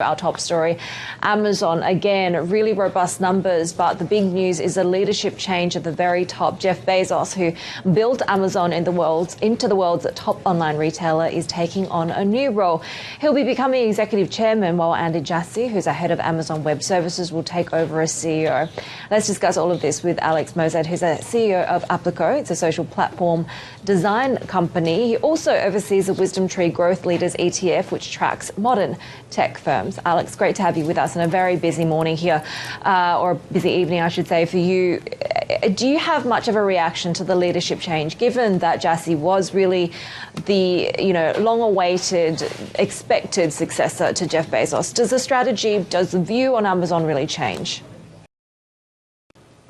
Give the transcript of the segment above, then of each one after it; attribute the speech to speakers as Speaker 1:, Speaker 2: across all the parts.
Speaker 1: Our top story, Amazon, again, really robust numbers, but the big news is a leadership change at the very top. Jeff Bezos, who built Amazon into the world's top online retailer, is taking on a new role. He'll be becoming executive chairman, while Andy Jassy, who's a head of Amazon Web Services, will take over as CEO. Let's discuss all of this with Alex Mozad, who's a CEO of Applico. It's a social platform design company. He also oversees the Wisdom Tree Growth Leaders ETF, which tracks modern tech firms. Alex, great to have you with us on a very busy morning here, or a busy evening, I should say, for you. Do you have much of a reaction to the leadership change, given that Jassy was really the, long-awaited, expected successor to Jeff Bezos? Does the view on Amazon really change?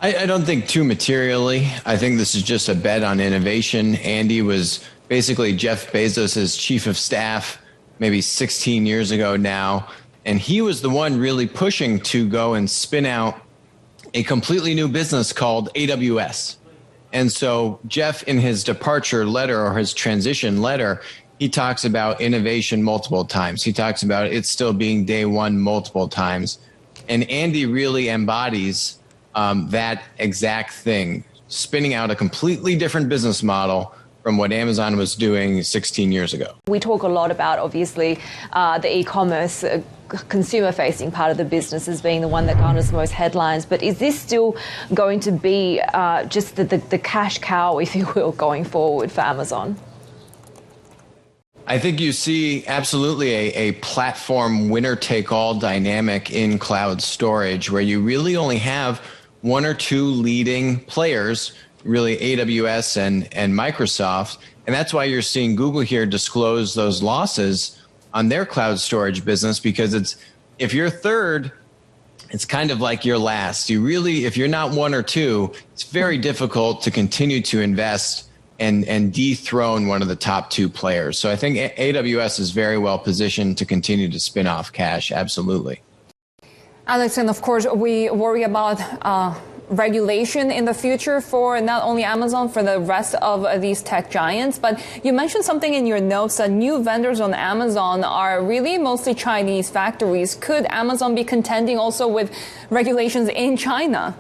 Speaker 2: I don't think too materially. I think this is just a bet on innovation. Andy was basically Jeff Bezos' chief of staff maybe 16 years ago now. And he was the one really pushing to go and spin out a completely new business called AWS. And so Jeff, in his departure letter or his transition letter, he talks about innovation multiple times. He talks about it still being day one multiple times. And Andy really embodies that exact thing, spinning out a completely different business model from what Amazon was doing 16 years ago.
Speaker 1: We talk a lot about, obviously, the e-commerce consumer-facing part of the business as being the one that garners the most headlines. But is this still going to be just the cash cow, if you will, going forward for Amazon?
Speaker 2: I think you see absolutely a platform winner-take-all dynamic in cloud storage, where you really only have one or two leading players, really AWS and Microsoft. And that's why you're seeing Google here disclose those losses on their cloud storage business, because if you're third, it's kind of like you're last. If you're not one or two, it's very difficult to continue to invest and dethrone one of the top two players. So I think AWS is very well positioned to continue to spin off cash. Absolutely.
Speaker 3: Alex, and of course, we worry about regulation in the future for not only Amazon, for the rest of these tech giants. But you mentioned something in your notes that new vendors on Amazon are really mostly Chinese factories. Could Amazon be contending also with regulations in China?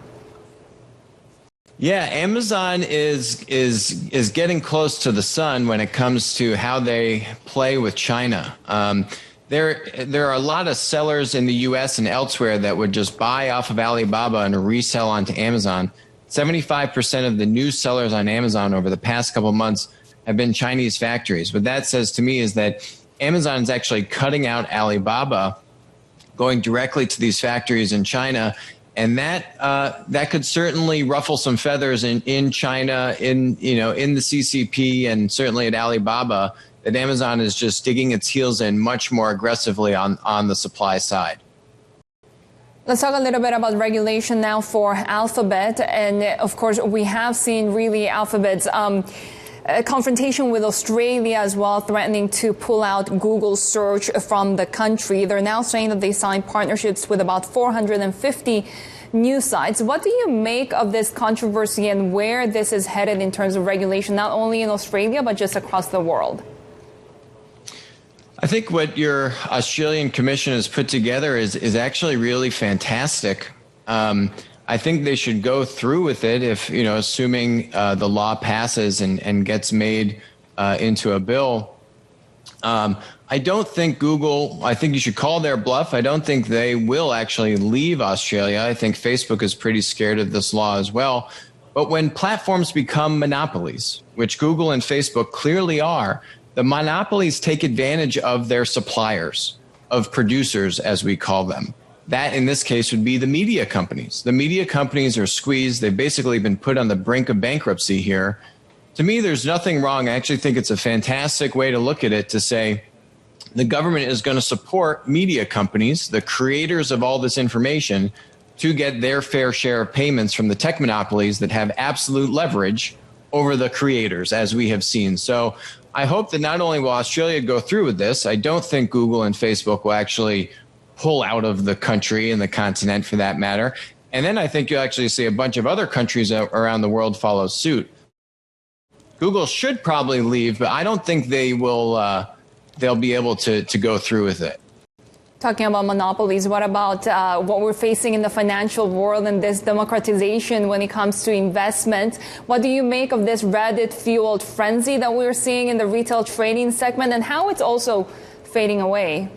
Speaker 2: Yeah, Amazon is getting close to the sun when it comes to how they play with China. There are a lot of sellers in the U.S. and elsewhere that would just buy off of Alibaba and resell onto Amazon. 75% of the new sellers on Amazon over the past couple of months have been Chinese factories. What that says to me is that Amazon is actually cutting out Alibaba, going directly to these factories in China. And that could certainly ruffle some feathers in China, in the CCP, and certainly at Alibaba, that Amazon is just digging its heels in much more aggressively on the supply side.
Speaker 3: Let's talk a little bit about regulation now for Alphabet. And of course, we have seen really Alphabet's confrontation with Australia as well, threatening to pull out Google search from the country. They're now saying that they signed partnerships with about 450 news sites. What do you make of this controversy and where this is headed in terms of regulation, not only in Australia, but just across the world?
Speaker 2: I think what your Australian Commission has put together is actually really fantastic. I think they should go through with it if, assuming the law passes and gets made into a bill. I don't think I think you should call their bluff. I don't think they will actually leave Australia. I think Facebook is pretty scared of this law as well. But when platforms become monopolies, which Google and Facebook clearly are, the monopolies take advantage of their suppliers, of producers, as we call them. That, in this case, would be the media companies. The media companies are squeezed. They've basically been put on the brink of bankruptcy here. To me, there's nothing wrong. I actually think it's a fantastic way to look at it, to say the government is going to support media companies, the creators of all this information, to get their fair share of payments from the tech monopolies that have absolute leverage over the creators, as we have seen. So I hope that not only will Australia go through with this, I don't think Google and Facebook will actually pull out of the country and the continent for that matter. And then I think you'll actually see a bunch of other countries around the world follow suit. Google should probably leave, but I don't think they will. They'll be able to go through with it.
Speaker 3: Talking about monopolies, what about what we're facing in the financial world and this democratization when it comes to investment? What do you make of this Reddit-fueled frenzy that we're seeing in the retail trading segment, and how it's also fading away?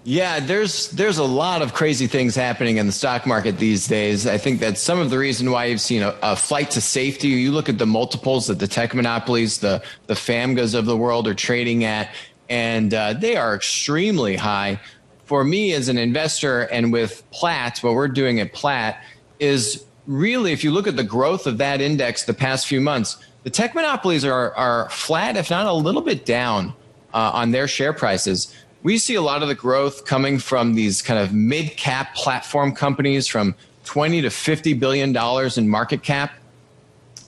Speaker 2: Yeah, there's a lot of crazy things happening in the stock market these days. I think that's some of the reason why you've seen a flight to safety. You look at the multiples that the tech monopolies, the FAMGAs of the world are trading at, and they are extremely high. For me as an investor, and with Platt, what we're doing at Platt is really, if you look at the growth of that index the past few months, the tech monopolies are flat, if not a little bit down on their share prices. We see a lot of the growth coming from these kind of mid-cap platform companies from $20 to $50 billion in market cap.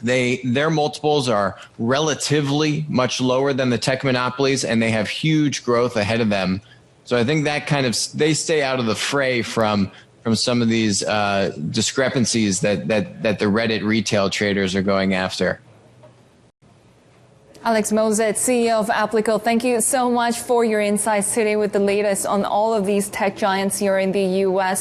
Speaker 2: Their multiples are relatively much lower than the tech monopolies, and they have huge growth ahead of them. So I think that kind of, they stay out of the fray from some of these discrepancies that the Reddit retail traders are going after.
Speaker 3: Alex Mozet, CEO of Applico, thank you so much for your insights today with the latest on all of these tech giants here in the U.S.